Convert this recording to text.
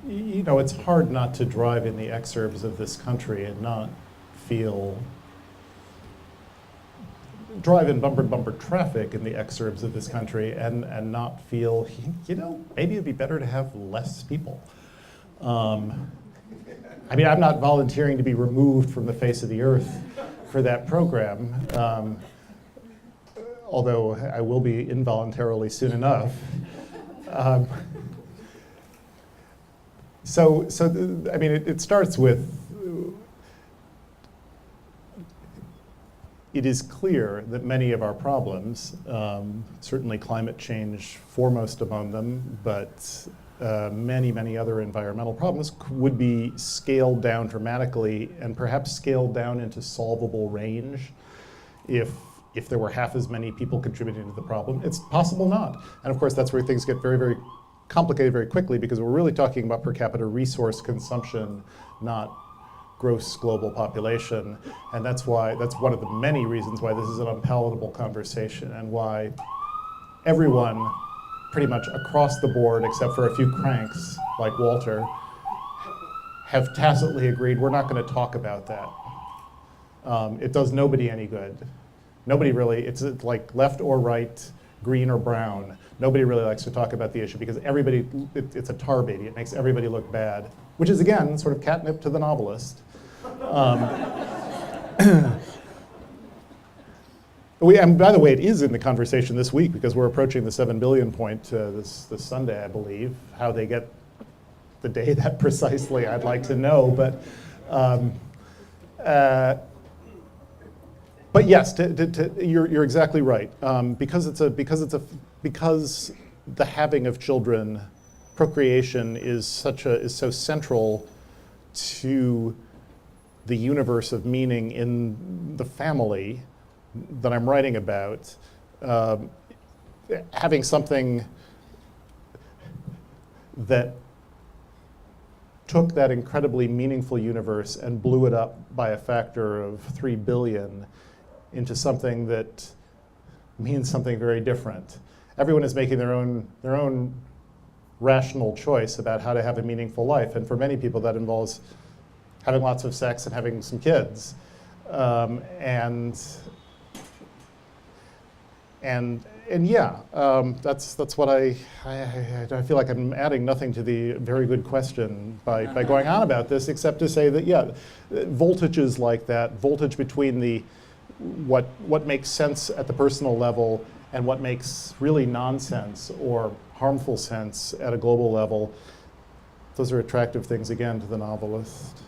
you know, it's hard not to drive in the exurbs of this country and not feel, drive in bumper traffic in the exurbs of this country and not feel, you know, maybe it'd be better to have less people. I mean, I'm not volunteering to be removed from the face of the earth for that program, although I will be involuntarily soon enough. I mean, it starts with, it is clear that many of our problems, certainly climate change foremost among them, but many other environmental problems would be scaled down dramatically and perhaps scaled down into solvable range if there were half as many people contributing to the problem. It's possible not. And of course, that's where things get very complicated very quickly, because we're really talking about per capita resource consumption, not gross global population. And that's one of the many reasons why this is an unpalatable conversation, and why everyone, pretty much across the board, except for a few cranks like Walter, have tacitly agreed we're not going to talk about that. It does nobody any good. Nobody really, it's like left or right, green or brown. Nobody really likes to talk about the issue because everybody, it's a tar baby. It makes everybody look bad, which is, again, sort of catnip to the novelist. And by the way, it is in the conversation this week because we're approaching the 7 billion point this Sunday, I believe. How they get the day that precisely, I'd like to know. But yes, you're exactly right. Because the having of children, procreation is so central to the universe of meaning in the family that I'm writing about. Having something that took that incredibly meaningful universe and blew it up by a factor of 3 billion into something that means something very different. Everyone is making their own rational choice about how to have a meaningful life, and for many people that involves having lots of sex and having some kids. And yeah, that's what I feel like I'm adding nothing to the very good question by going on about this, except to say that, yeah, voltages like that, voltage between what makes sense at the personal level and what makes really nonsense or harmful sense at a global level, those are attractive things, again, to the novelist.